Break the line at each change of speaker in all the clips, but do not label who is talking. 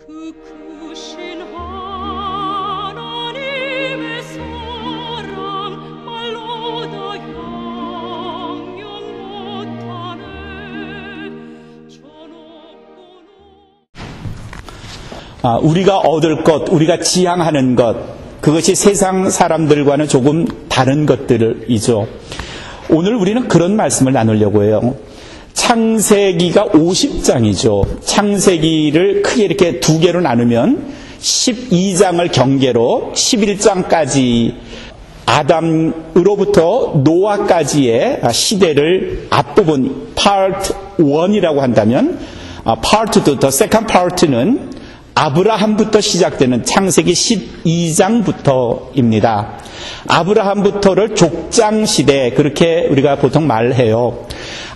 그 크신 하나님의 사랑 말로 다 형용 못하네.
우리가 얻을 것, 우리가 지향하는 것, 그것이 세상 사람들과는 조금 다른 것들이죠. 오늘 우리는 그런 말씀을 나누려고 해요. 창세기가 50장이죠. 창세기를 크게 이렇게 두 개로 나누면 12장을 경계로 11장까지 아담으로부터 노아까지의 시대를 앞부분 Part 1이라고 한다면 Part 2, The Second Part는 아브라함부터 시작되는 창세기 12장부터입니다. 아브라함부터를 족장시대, 그렇게 우리가 보통 말해요.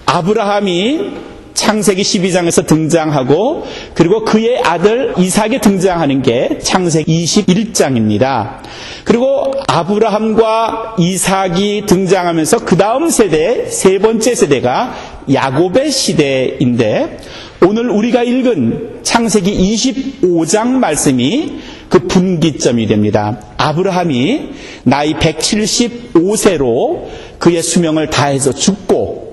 아브라함이 창세기 12장에서 등장하고, 그리고 그의 아들 이삭이 등장하는 게 창세기 21장입니다. 그리고 아브라함과 이삭이 등장하면서 그 다음 세대, 세 번째 세대가 야곱의 시대인데, 오늘 우리가 읽은 창세기 25장 말씀이 그 분기점이 됩니다. 아브라함이 나이 175세로 그의 수명을 다해서 죽고,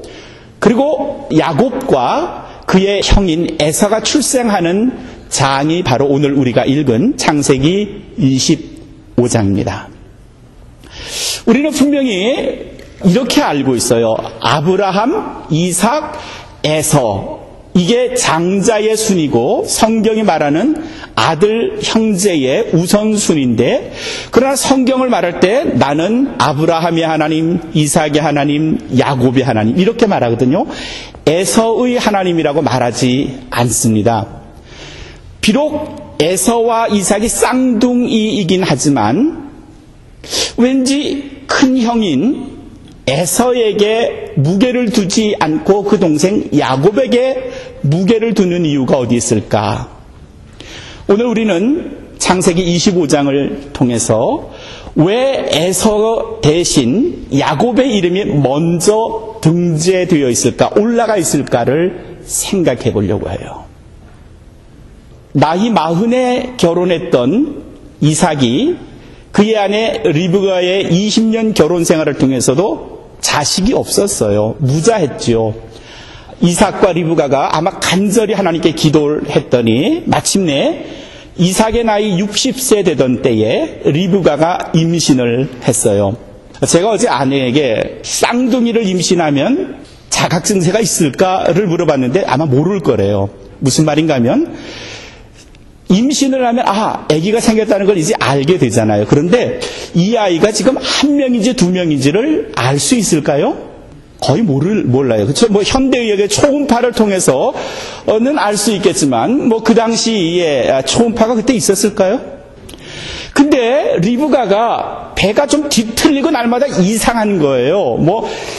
그리고 야곱과 그의 형인 에사가 출생하는 장이 바로 오늘 우리가 읽은 창세기 25장입니다. 우리는 분명히 이렇게 알고 있어요. 아브라함, 이삭, 에서, 이게 장자의 순이고 성경이 말하는 아들 형제의 우선순위인데, 그러나 성경을 말할 때 나는 아브라함의 하나님, 이삭의 하나님, 야곱의 하나님 이렇게 말하거든요. 에서의 하나님이라고 말하지 않습니다. 비록 에서와 이삭이 쌍둥이이긴 하지만 왠지 큰 형인 에서에게 무게를 두지 않고 그 동생 야곱에게 무게를 두는 이유가 어디 있을까? 오늘 우리는 창세기 25장을 통해서 왜 에서 대신 야곱의 이름이 먼저 등재되어 있을까, 올라가 있을까를 생각해 보려고 해요. 나이 40에 결혼했던 이삭이 그의 아내 리브가의 20년 결혼 생활을 통해서도 자식이 없었어요. 무자했죠. 이삭과 리브가가 아마 간절히 하나님께 기도를 했더니 마침내 이삭의 나이 60세 되던 때에 리브가가 임신을 했어요. 제가 어제 아내에게 쌍둥이를 임신하면 자각 증세가 있을까를 물어봤는데 아마 모를 거래요. 무슨 말인가 하면 임신을 하면 아기가 생겼다는 걸 이제 알게 되잖아요. 그런데 이 아이가 지금 한 명인지 두 명인지를 알 수 있을까요? 거의 몰라요. 그렇죠? 현대의학의 초음파를 통해서는 알 수 있겠지만 그 당시에 초음파가 그때 있었을까요? 근데 리브가가 배가 좀 뒤틀리고 날마다 이상한 거예요.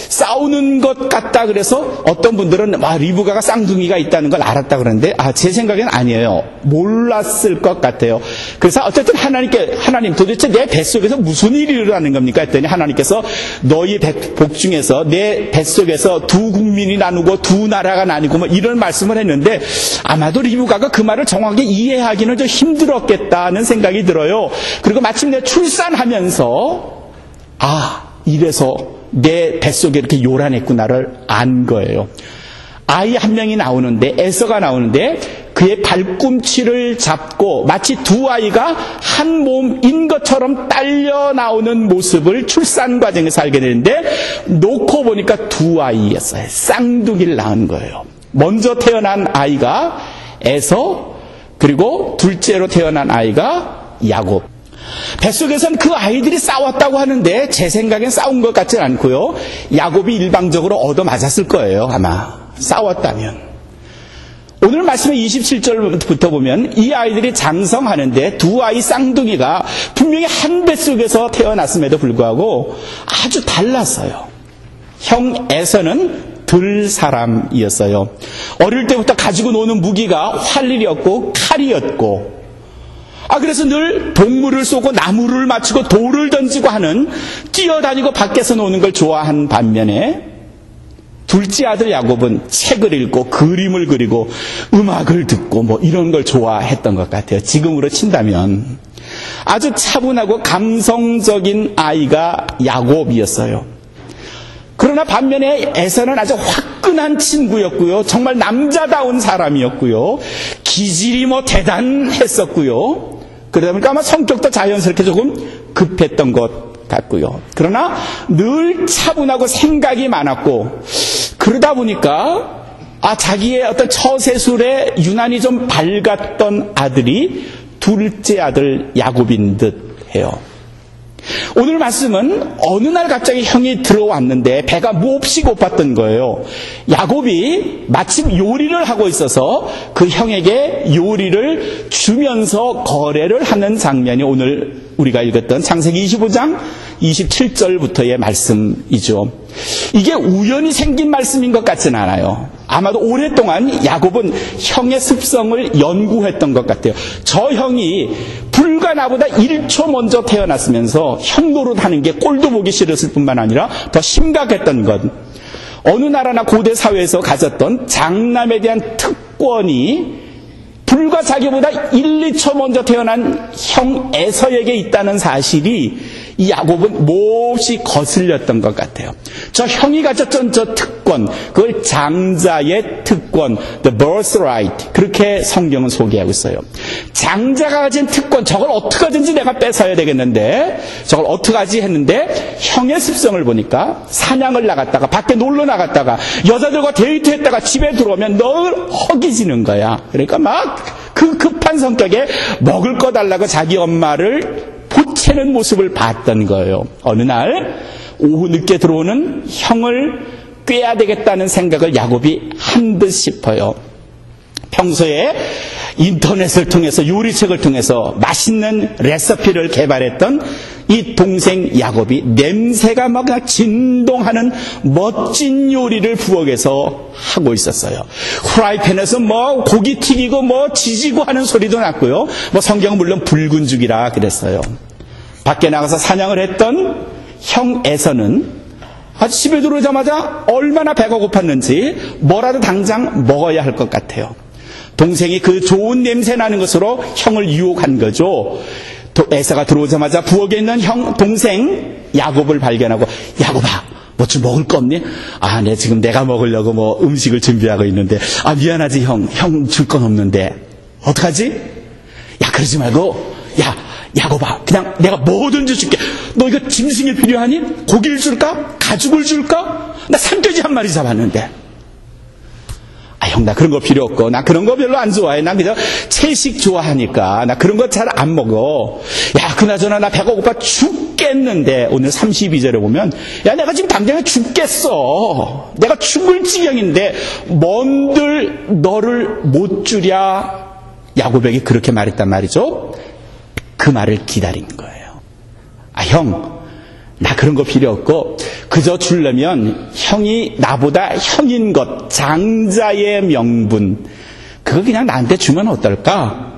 싸우는 것 같다 그래서 어떤 분들은 리브가가 쌍둥이가 있다는 걸 알았다 그러는데 제 생각엔 아니에요. 몰랐을 것 같아요. 그래서 어쨌든 하나님 도대체 내 뱃속에서 무슨 일이 일어나는 겁니까? 했더니 하나님께서 너희 복 중에서 내 뱃속에서 두 국민이 나누고 두 나라가 나뉘고 이런 말씀을 했는데 아마도 리브가가 그 말을 정확하게 이해하기는 좀 힘들었겠다는 생각이 들어요. 그리고 마침내 출산하면서 이래서 내 뱃속에 이렇게 요란했구나를 안 거예요. 아이 한 명이 나오는데, 에서가 나오는데 그의 발꿈치를 잡고 마치 두 아이가 한 몸인 것처럼 딸려 나오는 모습을 출산 과정에서 알게 되는데, 놓고 보니까 두 아이였어요. 쌍둥이를 낳은 거예요. 먼저 태어난 아이가 에서, 그리고 둘째로 태어난 아이가 야곱. 뱃속에선 그 아이들이 싸웠다고 하는데 제 생각엔 싸운 것 같지는 않고요. 야곱이 일방적으로 얻어맞았을 거예요. 아마 싸웠다면. 오늘 말씀의 27절부터 보면 이 아이들이 장성하는데 두 아이 쌍둥이가 분명히 한 뱃속에서 태어났음에도 불구하고 아주 달랐어요. 형 에서는 들 사람이었어요. 어릴 때부터 가지고 노는 무기가 활이었고 칼이었고, 그래서 늘 동물을 쏘고 나무를 맞추고 돌을 던지고 하는, 뛰어다니고 밖에서 노는 걸 좋아한 반면에 둘째 아들 야곱은 책을 읽고 그림을 그리고 음악을 듣고 뭐 이런 걸 좋아했던 것 같아요. 지금으로 친다면 아주 차분하고 감성적인 아이가 야곱이었어요. 그러나 반면에 에서는 아주 화끈한 친구였고요. 정말 남자다운 사람이었고요. 기질이 뭐 대단했었고요. 그러다 보니까 아마 성격도 자연스럽게 조금 급했던 것 같고요. 그러나 늘 차분하고 생각이 많았고, 그러다 보니까 자기의 어떤 처세술에 유난히 좀 밝았던 아들이 둘째 아들 야곱인 듯 해요. 오늘 말씀은 어느 날 갑자기 형이 들어왔는데 배가 몹시 고팠던 거예요. 야곱이 마침 요리를 하고 있어서 그 형에게 요리를 주면서 거래를 하는 장면이 오늘 우리가 읽었던 창세기 25장 27절부터의 말씀이죠. 이게 우연히 생긴 말씀인 것 같지는 않아요. 아마도 오랫동안 야곱은 형의 습성을 연구했던 것 같아요. 저 형이 불과 나보다 1초 먼저 태어났으면서 형 노릇하는 게 꼴도 보기 싫었을 뿐만 아니라 더 심각했던 것. 어느 나라나 고대 사회에서 가졌던 장남에 대한 특권이 불과 자기보다 1, 2초 먼저 태어난 형 에서에게 있다는 사실이 이 야곱은 몹시 거슬렸던 것 같아요. 저 형이 가졌던 저 특권, 그걸 장자의 특권, the birthright, 그렇게 성경은 소개하고 있어요. 장자가 가진 특권, 저걸 어떻게 하든지 내가 뺏어야 되겠는데, 저걸 어떻게 하지 했는데, 형의 습성을 보니까 사냥을 나갔다가 밖에 놀러 나갔다가 여자들과 데이트했다가 집에 들어오면 늘 허기지는 거야. 그러니까 막 그 급한 성격에 먹을 거 달라고 자기 엄마를 보채는 모습을 봤던 거예요. 어느 날 오후 늦게 들어오는 형을 꿰야 되겠다는 생각을 야곱이 한 듯 싶어요. 평소에 인터넷을 통해서 요리책을 통해서 맛있는 레시피를 개발했던 이 동생 야곱이 냄새가 막 진동하는 멋진 요리를 부엌에서 하고 있었어요. 프라이팬에서 뭐 고기 튀기고 뭐 지지고 하는 소리도 났고요. 뭐 성경은 물론 붉은 죽이라 그랬어요. 밖에 나가서 사냥을 했던 형 에서는 아주 집에 들어오자마자 얼마나 배가 고팠는지 뭐라도 당장 먹어야 할 것 같아요. 동생이 그 좋은 냄새 나는 것으로 형을 유혹한 거죠. 에서가 들어오자마자 부엌에 있는 동생 야곱을 발견하고, 야곱아, 뭐 좀 먹을 거 없니? 네, 지금 내가 먹으려고 뭐 음식을 준비하고 있는데, 미안하지 형 줄 건 없는데 어떡하지? 야, 그러지 말고, 야곱아, 그냥 내가 뭐든지 줄게. 너 이거 짐승이 필요하니? 고기를 줄까? 가죽을 줄까? 나 산돼지 한 마리 잡았는데. 형, 나 그런 거 필요 없고, 나 그런 거 별로 안 좋아해. 나 그냥 채식 좋아하니까. 나 그런 거 잘 안 먹어. 야, 그나저나 나 배가 고파 죽겠는데. 오늘 32절에 보면, 야, 내가 지금 당장에 죽겠어. 내가 죽을 지경인데, 뭔들 너를 못 주랴. 야곱에게 그렇게 말했단 말이죠. 그 말을 기다린 거예요. 형, 나 그런 거 필요 없고, 그저 주려면 형이 나보다 형인 것, 장자의 명분, 그거 그냥 나한테 주면 어떨까?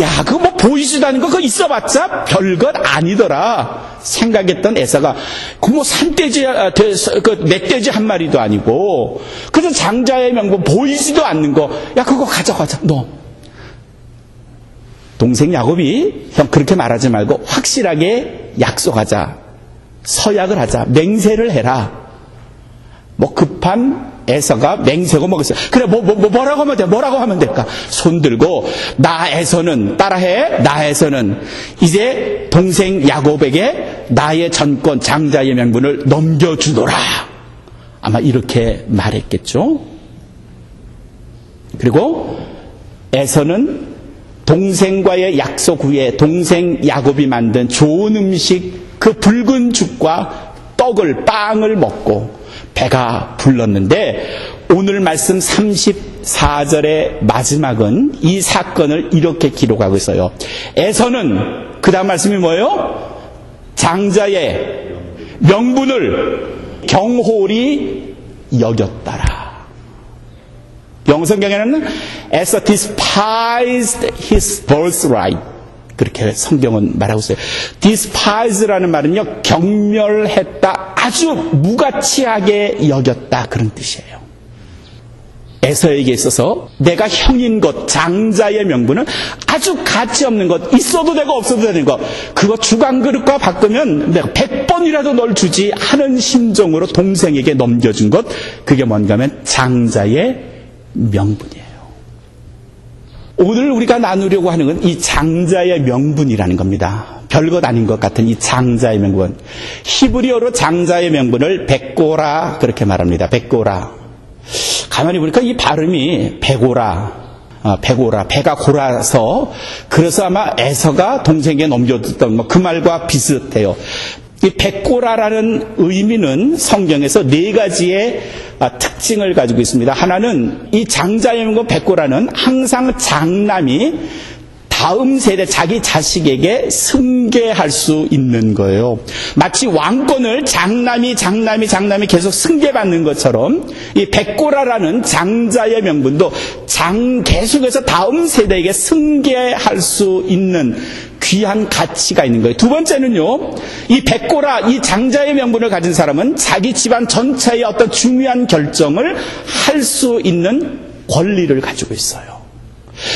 야, 그거 뭐 보이지도 않은 거 그거 있어봤자 별것 아니더라 생각했던 에서가, 그 뭐 산돼지, 그 멧돼지 한 마리도 아니고, 그저 장자의 명분, 보이지도 않는 거, 야, 그거 가져가자, 너. 동생 야곱이, 형 그렇게 말하지 말고 확실하게 약속하자, 서약을 하자, 맹세를 해라. 뭐 급한 에서가 맹세고 먹었어요. 그래, 뭐라고 하면 돼? 뭐라고 하면 될까? 손 들고, 나에서는, 따라해, 나에서는 이제 동생 야곱에게 나의 전권, 장자의 명분을 넘겨주노라. 아마 이렇게 말했겠죠. 그리고 에서는 동생과의 약속 후에 동생 야곱이 만든 좋은 음식, 그 붉은 죽과 빵을 먹고 배가 불렀는데, 오늘 말씀 34절의 마지막은 이 사건을 이렇게 기록하고 있어요. 에서는, 그 다음 말씀이 뭐예요? 장자의 명분을 경홀히 여겼다라. 영성경에는 Esau despised his birthright. 그렇게 성경은 말하고 있어요. despise라는 말은요, 경멸했다, 아주 무가치하게 여겼다, 그런 뜻이에요. 에서에게 있어서 내가 형인 것, 장자의 명분은 아주 가치 없는 것, 있어도 되고 없어도 되는 것, 그거 주간그릇과 바꾸면 내가 100번이라도 널 주지 하는 심정으로 동생에게 넘겨준 것, 그게 뭔가 하면 장자의 명분이에요. 오늘 우리가 나누려고 하는 건 이 장자의 명분이라는 겁니다. 별것 아닌 것 같은 이 장자의 명분. 히브리어로 장자의 명분을 백고라 그렇게 말합니다. 백고라. 가만히 보니까 이 발음이 배고라, 배가 고라서, 그래서 아마 에서가 동생에게 넘겨줬던 그 말과 비슷해요. 이 백고라라는 의미는 성경에서 4가지의 특징을 가지고 있습니다. 하나는 이 장자의 명분 백고라는 항상 장남이 다음 세대 자기 자식에게 승계할 수 있는 거예요. 마치 왕권을 장남이 계속 승계받는 것처럼 이 백고라라는 장자의 명분도 계속해서 다음 세대에게 승계할 수 있는 귀한 가치가 있는 거예요. 두 번째는요, 이 백고라, 이 장자의 명분을 가진 사람은 자기 집안 전체의 어떤 중요한 결정을 할 수 있는 권리를 가지고 있어요.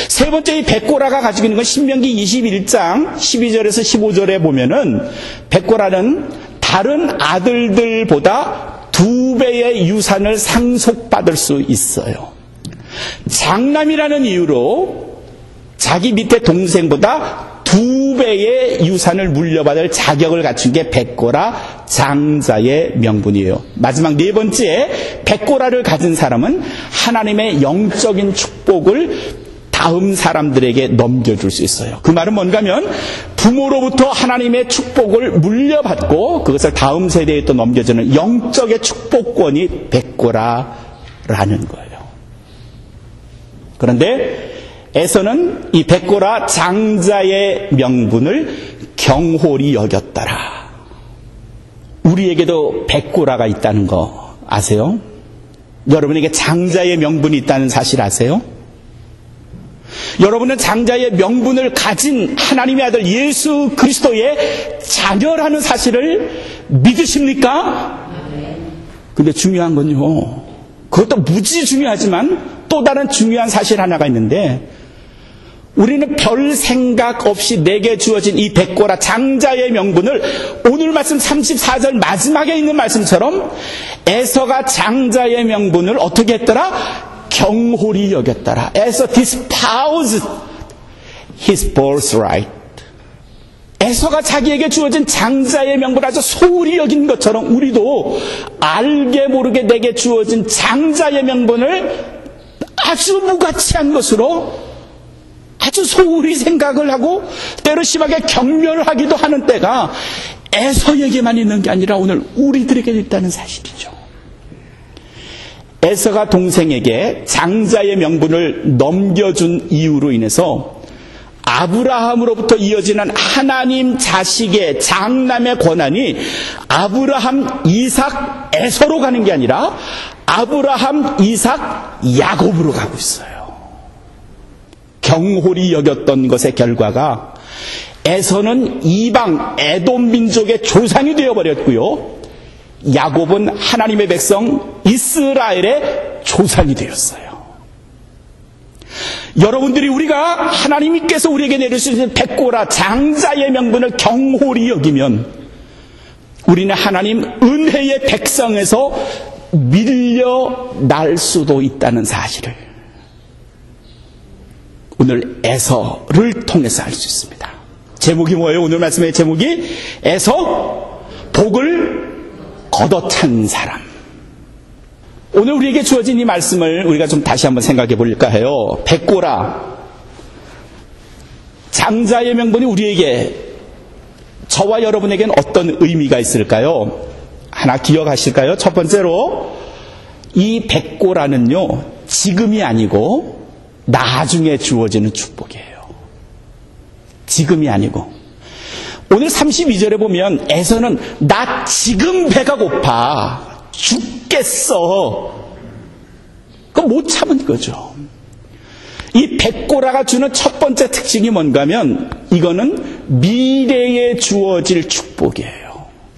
세 번째, 이 백고라가 가지고 있는 건 신명기 21장 12절에서 15절에 보면은 백고라는 다른 아들들보다 2배의 유산을 상속받을 수 있어요. 장남이라는 이유로 자기 밑에 동생보다 2배의 유산을 물려받을 자격을 갖춘 게 백고라 장자의 명분이에요. 마지막 4번째, 백고라를 가진 사람은 하나님의 영적인 축복을 다음 사람들에게 넘겨줄 수 있어요. 그 말은 뭔가 하면 부모로부터 하나님의 축복을 물려받고 그것을 다음 세대에 또 넘겨주는 영적의 축복권이 백고라라는 거예요. 그런데 에서는 이 백고라 장자의 명분을 경홀히 여겼더라. 우리에게도 백고라가 있다는 거 아세요? 여러분에게 장자의 명분이 있다는 사실 아세요? 여러분은 장자의 명분을 가진 하나님의 아들 예수 그리스도의 자녀라는 사실을 믿으십니까? 근데 중요한 건요, 그것도 무지 중요하지만 또 다른 중요한 사실 하나가 있는데, 우리는 별 생각 없이 내게 주어진 이 백고라 장자의 명분을 오늘 말씀 34절 마지막에 있는 말씀처럼 에서가 장자의 명분을 어떻게 했더라? 경홀히 여겼더라. 에서 despised his birthright. 에서가 자기에게 주어진 장자의 명분을 아주 소홀히 여긴 것처럼 우리도 알게 모르게 내게 주어진 장자의 명분을 아주 무가치한 것으로 아주 소홀히 생각을 하고 때로 심하게 경멸하기도 하는 때가 에서에게만 있는 게 아니라 오늘 우리들에게 있다는 사실이죠. 에서가 동생에게 장자의 명분을 넘겨준 이유로 인해서 아브라함으로부터 이어지는 하나님 자식의 장남의 권한이 아브라함, 이삭, 에서로 가는 게 아니라 아브라함, 이삭, 야곱으로 가고 있어요. 경홀히 여겼던 것의 결과가 에서는 이방 에돔 민족의 조상이 되어버렸고요, 야곱은 하나님의 백성 이스라엘의 조상이 되었어요. 여러분들이 우리가 하나님께서 우리에게 내려주신 백고라 장자의 명분을 경홀히 여기면 우리는 하나님 은혜의 백성에서 밀려날 수도 있다는 사실을 오늘 에서를 통해서 알 수 있습니다. 제목이 뭐예요? 오늘 말씀의 제목이 에서 복을 걷어찬 사람. 오늘 우리에게 주어진 이 말씀을 우리가 좀 다시 한번 생각해 볼까 해요. 백고라 장자의 명분이 우리에게, 저와 여러분에게는 어떤 의미가 있을까요? 하나 기억하실까요? 첫 번째로 이 백고라는요, 지금이 아니고 나중에 주어지는 축복이에요. 지금이 아니고. 오늘 32절에 보면 에서는 나 지금 배가 고파 죽겠어. 그거 못 참은 거죠. 이 백고라가 주는 첫 번째 특징이 뭔가 하면 이거는 미래에 주어질 축복이에요.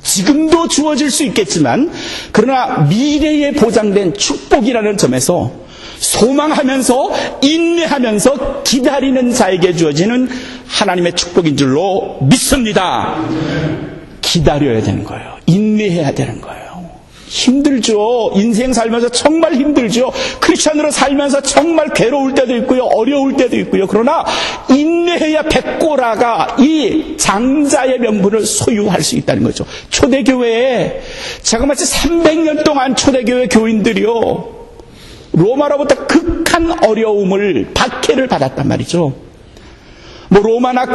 지금도 주어질 수 있겠지만 그러나 미래에 보장된 축복이라는 점에서 소망하면서 인내하면서 기다리는 자에게 주어지는 하나님의 축복인 줄로 믿습니다. 기다려야 되는 거예요. 인내해야 되는 거예요. 힘들죠. 인생 살면서 정말 힘들죠. 크리스천으로 살면서 정말 괴로울 때도 있고요. 어려울 때도 있고요. 그러나 인내해야 백고라가 이 장자의 명분을 소유할 수 있다는 거죠. 초대교회에 제가 마치 300년 동안 초대교회 교인들이요. 로마로부터 극한 어려움을, 박해를 받았단 말이죠. 뭐 로마나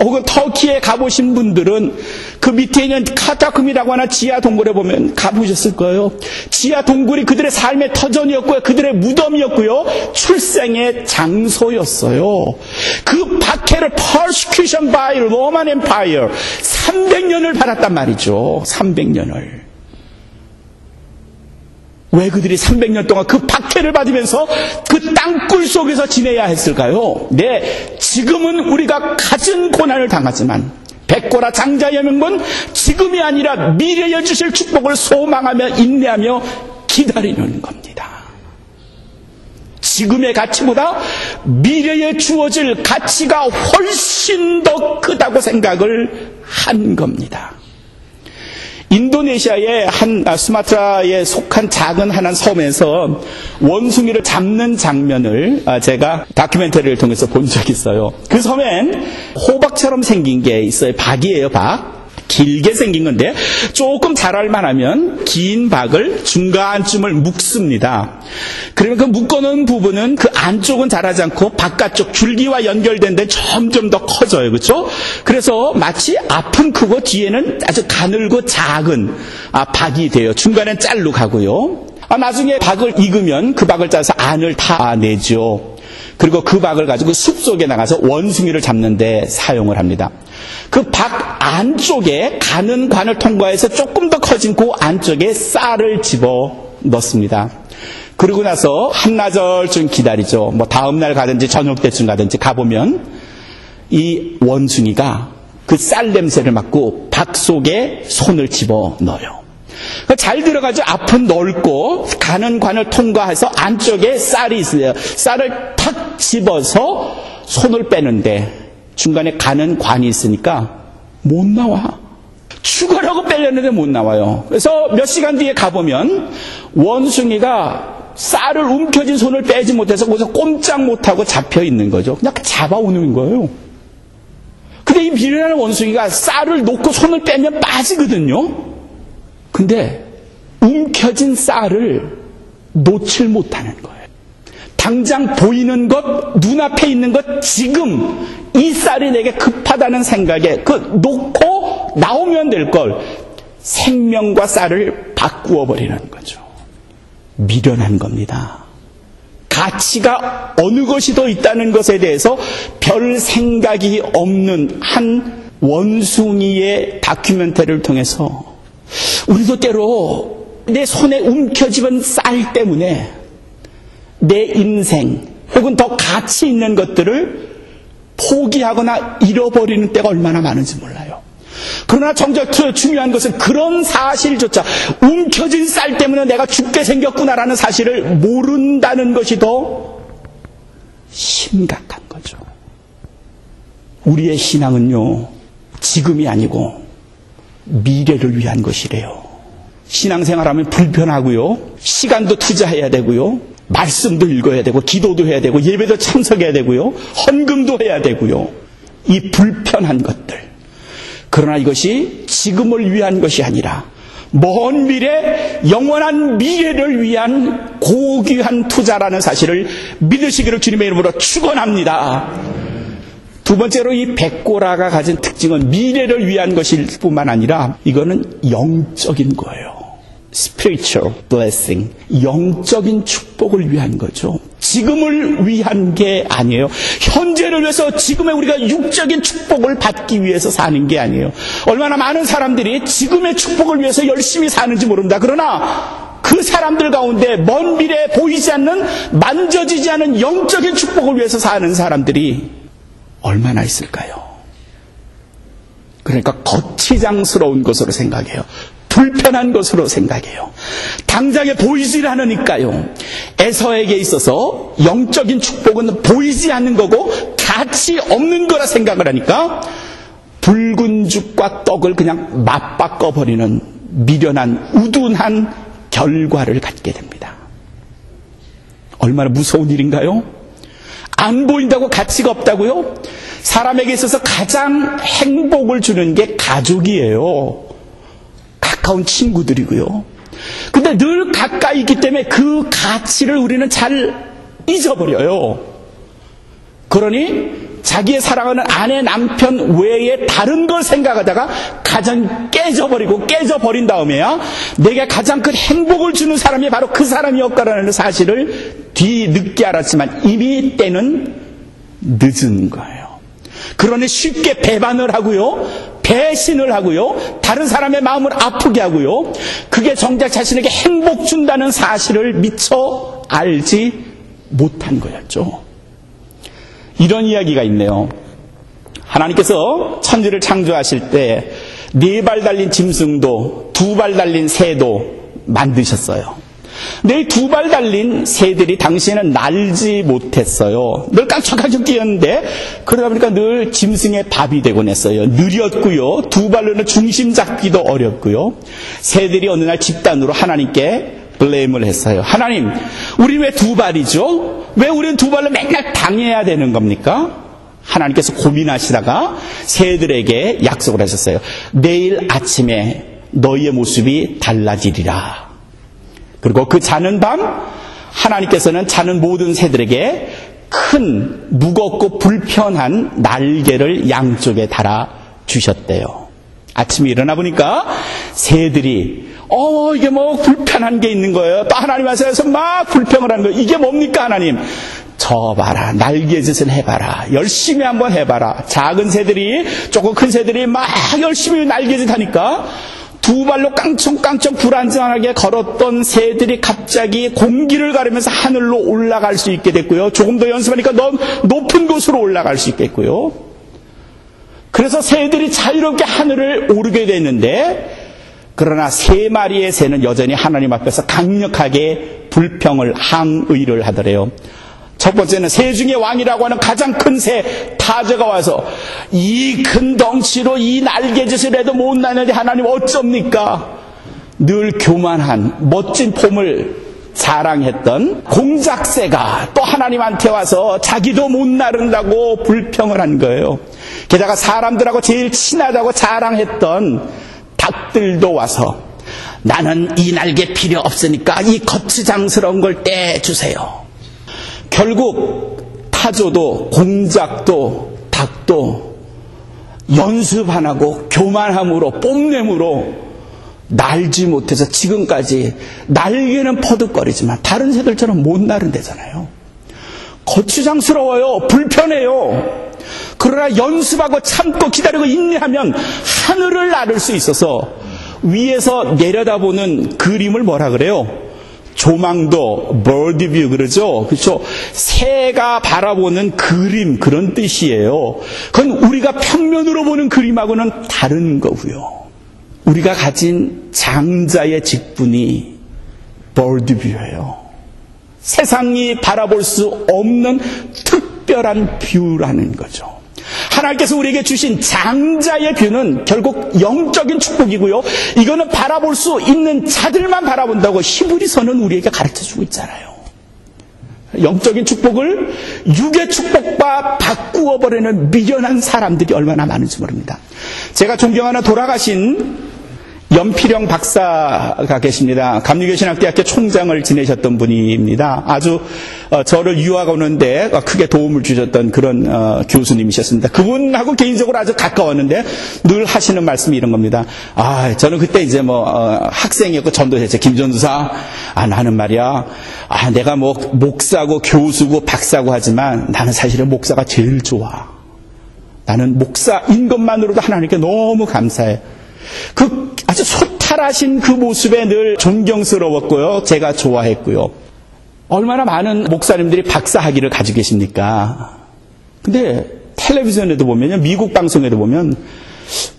혹은 터키에 가보신 분들은 그 밑에 있는 카타쿰이라고 하는 지하 동굴에 보면 가보셨을 거예요. 지하 동굴이 그들의 삶의 터전이었고요. 그들의 무덤이었고요. 출생의 장소였어요. 그 박해를 persecution by Roman Empire 300년을 받았단 말이죠. 300년을. 왜 그들이 300년 동안 그 박해를 받으면서 그 땅굴 속에서 지내야 했을까요? 네, 지금은 우리가 갖은 고난을 당하지만 백고라 장자의 명분, 지금이 아니라 미래에 주실 축복을 소망하며 인내하며 기다리는 겁니다. 지금의 가치보다 미래에 주어질 가치가 훨씬 더 크다고 생각을 한 겁니다. 인도네시아의 한 수마트라에 속한 작은 한 섬에서 원숭이를 잡는 장면을 제가 다큐멘터리를 통해서 본 적이 있어요. 그 섬엔 호박처럼 생긴 게 있어요. 박이에요, 박. 길게 생긴 건데 조금 자랄만 하면 긴 박을 중간쯤을 묶습니다. 그러면 그 묶어놓은 부분은 그 안쪽은 자라지 않고 바깥쪽 줄기와 연결된 데 점점 더 커져요. 그렇죠? 그래서 마치 앞은 크고 뒤에는 아주 가늘고 작은 박이 돼요. 중간엔 짤로 가고요. 나중에 박을 익으면 그 박을 짜서 안을 타내죠. 그리고 그 박을 가지고 숲속에 나가서 원숭이를 잡는 데 사용을 합니다. 그 박 안쪽에 가는 관을 통과해서 조금 더 커진 그 안쪽에 쌀을 집어 넣습니다. 그러고 나서 한나절쯤 기다리죠. 뭐 다음날 가든지 저녁 때쯤 가든지 가보면 이 원숭이가 그 쌀 냄새를 맡고 박 속에 손을 집어 넣어요. 잘 들어가죠. 앞은 넓고 가는 관을 통과해서 안쪽에 쌀이 있어요. 쌀을 탁 집어서 손을 빼는데 중간에 가는 관이 있으니까 못 나와. 죽으라고 빼려는데 못 나와요. 그래서 몇 시간 뒤에 가보면 원숭이가 쌀을 움켜쥔 손을 빼지 못해서 거기서 꼼짝 못하고 잡혀 있는 거죠. 그냥 잡아오는 거예요. 근데 이 미련한 원숭이가 쌀을 놓고 손을 빼면 빠지거든요. 근데 움켜진 쌀을 놓칠 못하는 거예요. 당장 보이는 것, 눈앞에 있는 것, 지금 이 쌀이 내게 급하다는 생각에 그 놓고 나오면 될 걸 생명과 쌀을 바꾸어 버리는 거죠. 미련한 겁니다. 가치가 어느 것이 더 있다는 것에 대해서 별 생각이 없는 한 원숭이의 다큐멘터리를 통해서 우리도 때로 내 손에 움켜쥐은 쌀 때문에 내 인생 혹은 더 가치 있는 것들을 포기하거나 잃어버리는 때가 얼마나 많은지 몰라요. 그러나 정작 중요한 것은 그런 사실조차 움켜진 쌀 때문에 내가 죽게 생겼구나라는 사실을 모른다는 것이 더 심각한 거죠. 우리의 신앙은요, 지금이 아니고 미래를 위한 것이래요. 신앙생활하면 불편하고요, 시간도 투자해야 되고요, 말씀도 읽어야 되고, 기도도 해야 되고, 예배도 참석해야 되고요, 헌금도 해야 되고요. 이 불편한 것들. 그러나 이것이 지금을 위한 것이 아니라 먼 미래, 영원한 미래를 위한 고귀한 투자라는 사실을 믿으시기를 주님의 이름으로 축원합니다. 두 번째로 이 백고라가 가진 특징은 미래를 위한 것일 뿐만 아니라 이거는 영적인 거예요. spiritual blessing, 영적인 축복을 위한 거죠. 지금을 위한 게 아니에요. 현재를 위해서 지금의 우리가 육적인 축복을 받기 위해서 사는 게 아니에요. 얼마나 많은 사람들이 지금의 축복을 위해서 열심히 사는지 모릅니다. 그러나 그 사람들 가운데 먼 미래에 보이지 않는, 만져지지 않은 영적인 축복을 위해서 사는 사람들이 얼마나 있을까요? 그러니까 거치장스러운 것으로 생각해요. 불편한 것으로 생각해요. 당장에 보이질 않으니까요. 에서에게 있어서 영적인 축복은 보이지 않는 거고 가치 없는 거라 생각을 하니까 붉은 죽과 떡을 그냥 맞바꿔버리는 미련한 우둔한 결과를 갖게 됩니다. 얼마나 무서운 일인가요? 안 보인다고 가치가 없다고요? 사람에게 있어서 가장 행복을 주는 게 가족이에요. 가까운 친구들이고요. 근데 늘 가까이 있기 때문에 그 가치를 우리는 잘 잊어버려요. 그러니 자기의 사랑하는 아내, 남편 외에 다른 걸 생각하다가 가정이 깨져버린 다음에야 내게 가장 큰 행복을 주는 사람이 바로 그 사람이었다라는 사실을 뒤늦게 알았지만 이미 때는 늦은 거예요. 그러니 쉽게 배반을 하고요, 배신을 하고요, 다른 사람의 마음을 아프게 하고요, 그게 정작 자신에게 행복 준다는 사실을 미처 알지 못한 거였죠. 이런 이야기가 있네요. 하나님께서 천지를 창조하실 때 4발 달린 짐승도 2발 달린 새도 만드셨어요. 근데 이 2발 달린 새들이 당시에는 날지 못했어요. 늘 깜짝깜짝 뛰었는데 그러다 보니까 늘 짐승의 밥이 되곤 했어요. 느렸고요. 2발로는 중심 잡기도 어렵고요. 새들이 어느 날 집단으로 하나님께 블레임을 했어요. 하나님, 우리 왜 2발이죠? 왜 우리는 2발로 맨날 당해야 되는 겁니까? 하나님께서 고민하시다가 새들에게 약속을 하셨어요. 내일 아침에 너희의 모습이 달라지리라. 그리고 그 자는 밤 하나님께서는 자는 모든 새들에게 큰 무겁고 불편한 날개를 양쪽에 달아 주셨대요. 아침에 일어나 보니까 새들이 이게 뭐 불편한 게 있는 거예요. 또 하나님 앞에서 막 불평을 하는 거예요. 이게 뭡니까 하나님? 저 봐라, 날개짓을 해봐라, 열심히 한번 해봐라. 작은 새들이, 조금 큰 새들이 막 열심히 날개짓 하니까 2발로 깡총깡총 불안정하게 걸었던 새들이 갑자기 공기를 가르면서 하늘로 올라갈 수 있게 됐고요. 조금 더 연습하니까 더 높은 곳으로 올라갈 수 있겠고요. 그래서 새들이 자유롭게 하늘을 오르게 됐는데, 그러나 3마리의 새는 여전히 하나님 앞에서 강력하게 불평을, 항의를 하더래요. 첫 번째는 새 중에 왕이라고 하는 가장 큰 새 타저가 와서 이 큰 덩치로 이 날개짓을 해도 못 나는데 하나님 어쩝니까? 늘 교만한 멋진 폼을 자랑했던 공작새가 또 하나님한테 와서 자기도 못 나른다고 불평을 한 거예요. 게다가 사람들하고 제일 친하다고 자랑했던 닭들도 와서 나는 이 날개 필요 없으니까 이 거치장스러운 걸 떼주세요. 결국 타조도 공작도 닭도 연습 안 하고 교만함으로 뽐냄으로 날지 못해서 지금까지 날개는 퍼득거리지만 다른 새들처럼 못 나른대잖아요. 거추장스러워요. 불편해요. 그러나 연습하고 참고 기다리고 인내하면 하늘을 나를 수 있어서 위에서 내려다보는 그림을 뭐라 그래요? 조망도, birdview 그러죠? 그렇죠? 새가 바라보는 그림, 그런 뜻이에요. 그건 우리가 평면으로 보는 그림하고는 다른 거고요. 우리가 가진 장자의 직분이 birdview예요. 세상이 바라볼 수 없는 특별한 뷰라는 거죠. 하나님께서 우리에게 주신 장자의 뷰는 결국 영적인 축복이고요. 이거는 바라볼 수 있는 자들만 바라본다고 히브리서는 우리에게 가르쳐주고 있잖아요. 영적인 축복을 육의 축복과 바꾸어버리는 미련한 사람들이 얼마나 많은지 모릅니다. 제가 존경하는 돌아가신 연필영 박사가 계십니다. 감리교신학대학교 총장을 지내셨던 분입니다. 아주 저를 유학 오는데 크게 도움을 주셨던 그런 교수님이셨습니다. 그분하고 개인적으로 아주 가까웠는데 늘 하시는 말씀이 이런 겁니다. 저는 그때 이제 학생이었고 전도했죠. 김전도사, 나는 말이야, 내가 목사고 교수고 박사고 하지만 나는 사실은 목사가 제일 좋아. 나는 목사인 것만으로도 하나님께 너무 감사해. 그 아주 잘하신 그 모습에 늘 존경스러웠고요. 제가 좋아했고요. 얼마나 많은 목사님들이 박사 학위를 가지고 계십니까? 근데 텔레비전에도 보면요, 미국 방송에도 보면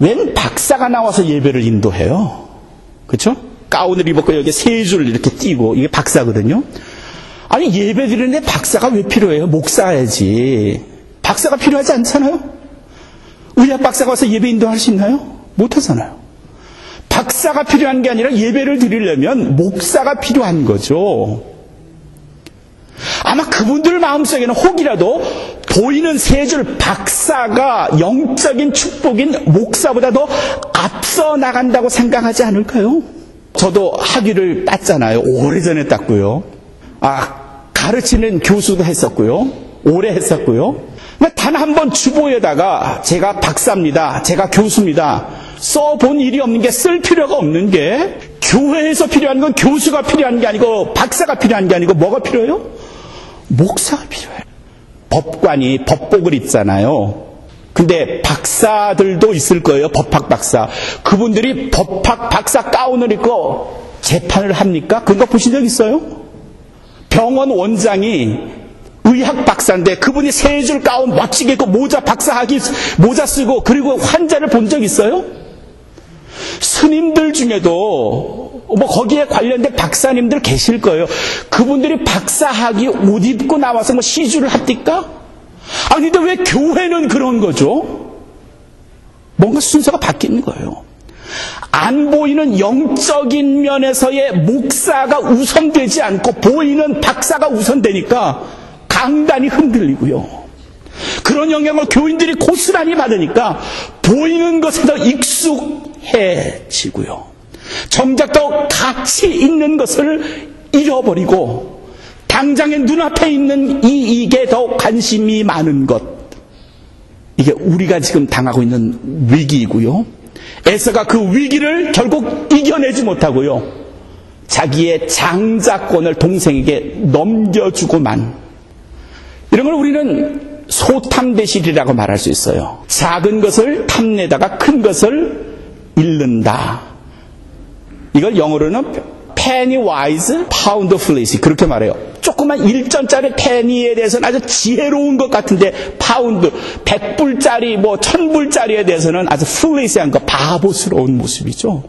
웬 박사가 나와서 예배를 인도해요. 그렇죠? 가운을 입었고 여기 세 줄 이렇게 띄고 이게 박사거든요. 아니 예배 드리는데 박사가 왜 필요해요? 목사야지. 박사가 필요하지 않잖아요? 의학 박사가 와서 예배 인도할 수 있나요? 못하잖아요. 박사가 필요한 게 아니라 예배를 드리려면 목사가 필요한 거죠. 아마 그분들 마음속에는 혹이라도 보이는 세 줄 박사가 영적인 축복인 목사보다 더 앞서 나간다고 생각하지 않을까요? 저도 학위를 땄잖아요. 오래전에 땄고요. 가르치는 교수도 했었고요. 오래 했었고요. 단 한 번 주보에다가 제가 박사입니다. 제가 교수입니다. 써본 일이 없는 게, 쓸 필요가 없는 게, 교회에서 필요한 건 교수가 필요한 게 아니고 박사가 필요한 게 아니고 뭐가 필요해요? 목사가 필요해요. 법관이 법복을 입잖아요. 근데 박사들도 있을 거예요. 법학 박사. 그분들이 법학 박사 가운을 입고 재판을 합니까? 그거 보신 적 있어요? 병원 원장이 의학 박사인데 그분이 세 줄 가운 멋지게 입고 모자 쓰고 그리고 환자를 본 적 있어요? 스님들 중에도 거기에 관련된 박사님들 계실 거예요. 그분들이 박사학위 옷 입고 나와서 시주를 합니까? 아니 근데 왜 교회는 그런 거죠? 뭔가 순서가 바뀌는 거예요. 안 보이는 영적인 면에서의 목사가 우선되지 않고 보이는 박사가 우선되니까 강단이 흔들리고요. 그런 영향을 교인들이 고스란히 받으니까 보이는 것에 더 익숙해지고요. 정작 더 가치 있는 것을 잃어버리고 당장의 눈앞에 있는 이익에 더 관심이 많은 것. 이게 우리가 지금 당하고 있는 위기이고요. 에서가 그 위기를 결국 이겨내지 못하고요. 자기의 장자권을 동생에게 넘겨주고만. 이런 걸 우리는 소탐대실이라고 말할 수 있어요. 작은 것을 탐내다가 큰 것을 잃는다. 이걸 영어로는 penny wise, pound foolish 그렇게 말해요. 조그만 1전짜리 penny에 대해서는 아주 지혜로운 것 같은데 파운드, 100불짜리, 1000불짜리에 대해서는 아주 foolish한 것, 바보스러운 모습이죠.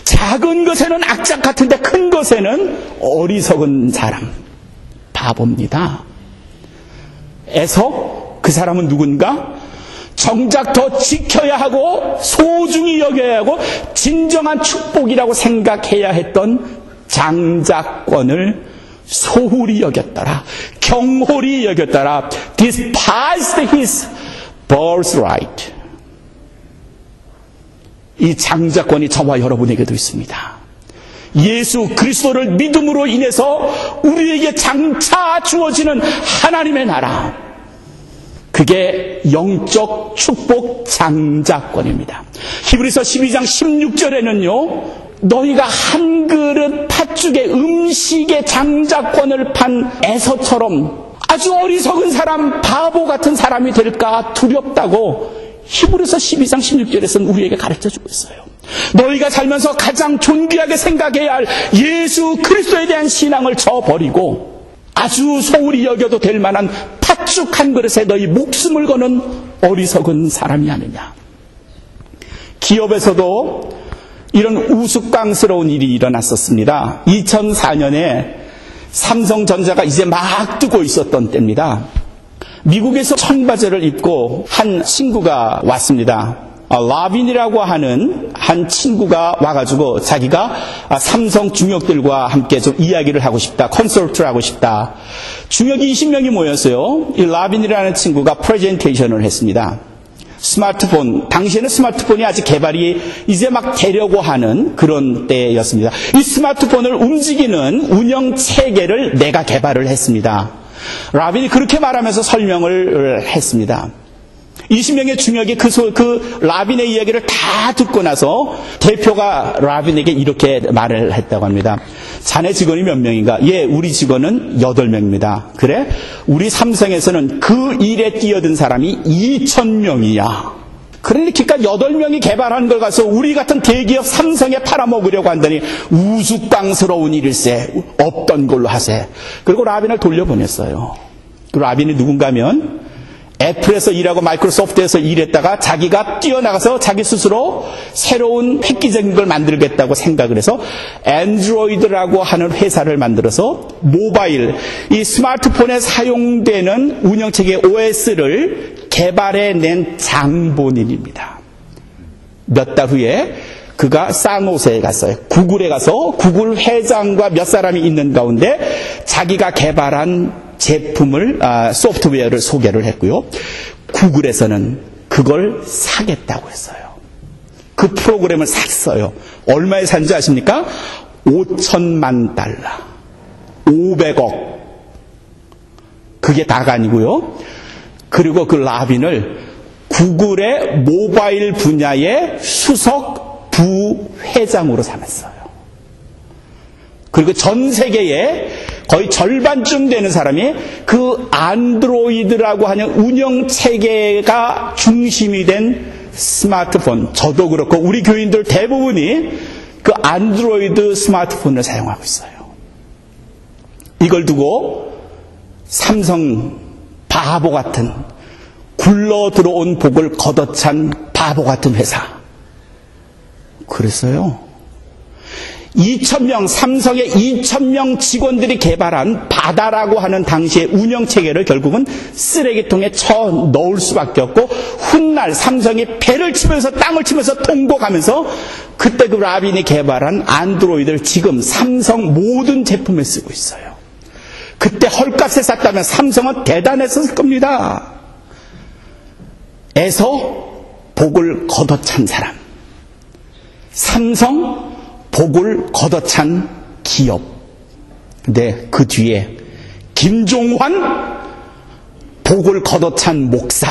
작은 것에는 악착 같은데 큰 것에는 어리석은 사람, 바보입니다. 에서 그 사람은 누군가? 정작 더 지켜야 하고 소중히 여겨야 하고 진정한 축복이라고 생각해야 했던 장자권을 소홀히 여겼더라. 경홀히 여겼더라. despised his birthright. 이 장자권이 저와 여러분에게도 있습니다. 예수 그리스도를 믿음으로 인해서 우리에게 장차 주어지는 하나님의 나라, 그게 영적 축복 장자권입니다. 히브리서 12장 16절에는요, 너희가 한 그릇 팥죽의 음식의 장자권을 판 에서처럼 아주 어리석은 사람, 바보 같은 사람이 될까 두렵다고 히브리서 12장 16절에서는 우리에게 가르쳐주고 있어요. 너희가 살면서 가장 존귀하게 생각해야 할 예수 그리스도에 대한 신앙을 저버리고 아주 소홀히 여겨도 될 만한 팥죽 한 그릇에 너희 목숨을 거는 어리석은 사람이 아니냐. 기업에서도 이런 우스꽝스러운 일이 일어났었습니다. 2004년에 삼성전자가 이제 막 뜨고 있었던 때입니다. 미국에서 청바지를 입고 한 친구가 왔습니다. 라빈이라고 하는 한 친구가 와가지고 자기가 삼성 중역들과 함께 좀 이야기를 하고 싶다, 컨설트를 하고 싶다. 중역이 20명이 모였어요. 이 라빈이라는 친구가 프레젠테이션을 했습니다. 스마트폰, 당시에는 스마트폰이 아직 개발이 이제 막 되려고 하는 그런 때였습니다. 이 스마트폰을 움직이는 운영 체계를 내가 개발을 했습니다. 라빈이 그렇게 말하면서 설명을 했습니다. 20명의 중역이 그 라빈의 이야기를 다 듣고 나서 대표가 라빈에게 이렇게 말을 했다고 합니다. 자네 직원이 몇 명인가? 예, 우리 직원은 8명입니다. 그래? 우리 삼성에서는 그 일에 뛰어든 사람이 2000명이야. 그러니 기껏 8명이 개발한 걸 가서 우리 같은 대기업 삼성에 팔아먹으려고 한다니 우스꽝스러운 일일세. 없던 걸로 하세. 그리고 라빈을 돌려보냈어요. 그 라빈이 누군가 하면 애플에서 일하고 마이크로소프트에서 일했다가 자기가 뛰어나가서 자기 스스로 새로운 획기적인 걸 만들겠다고 생각을 해서 안드로이드라고 하는 회사를 만들어서 모바일, 이 스마트폰에 사용되는 운영체계 OS를 개발해낸 장본인입니다. 몇 달 후에 그가 산호세에 갔어요. 구글에 가서 구글 회장과 몇 사람이 있는 가운데 자기가 개발한 제품을, 소프트웨어를 소개를 했고요. 구글에서는 그걸 사겠다고 했어요. 그 프로그램을 샀어요. 얼마에 산지 아십니까? 5천만 달러. 500억. 그게 다가 아니고요. 그리고 그 라빈을 구글의 모바일 분야의 수석 부회장으로 삼았어요. 그리고 전 세계에 거의 절반쯤 되는 사람이 그 안드로이드라고 하는 운영체계가 중심이 된 스마트폰, 저도 그렇고 우리 교인들 대부분이 그 안드로이드 스마트폰을 사용하고 있어요. 이걸 두고 삼성 바보 같은, 굴러 들어온 복을 걷어찬 바보 같은 회사. 그랬어요. 2,000명, 삼성의 2,000명 직원들이 개발한 바다라고 하는 당시의 운영체계를 결국은 쓰레기통에 쳐 넣을 수밖에 없고, 훗날 삼성이 배를 치면서 땅을 치면서 통곡하면서 그때 그 라빈이 개발한 안드로이드를 지금 삼성 모든 제품에 쓰고 있어요. 그때 헐값에 샀다면 삼성은 대단했을 겁니다. 에서 복을 걷어찬 사람. 삼성 복을 걷어찬 기업. 근데 그 뒤에 김종환 복을 걷어찬 목사.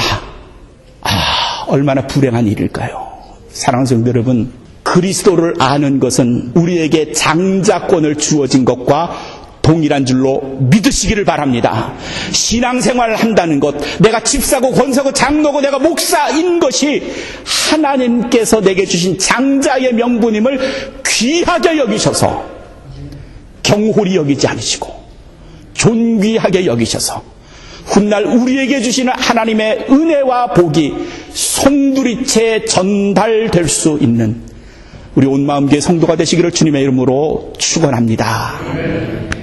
얼마나 불행한 일일까요? 사랑하는 성도 여러분, 그리스도를 아는 것은 우리에게 장자권을 주어진 것과 동일한 줄로 믿으시기를 바랍니다. 신앙생활을 한다는 것, 내가 집사고 권사고 장로고 내가 목사인 것이 하나님께서 내게 주신 장자의 명분임을 귀하게 여기셔서 경홀히 여기지 않으시고 존귀하게 여기셔서 훗날 우리에게 주시는 하나님의 은혜와 복이 송두리째 전달될 수 있는 우리 온 마음 교회 성도가 되시기를 주님의 이름으로 축원합니다.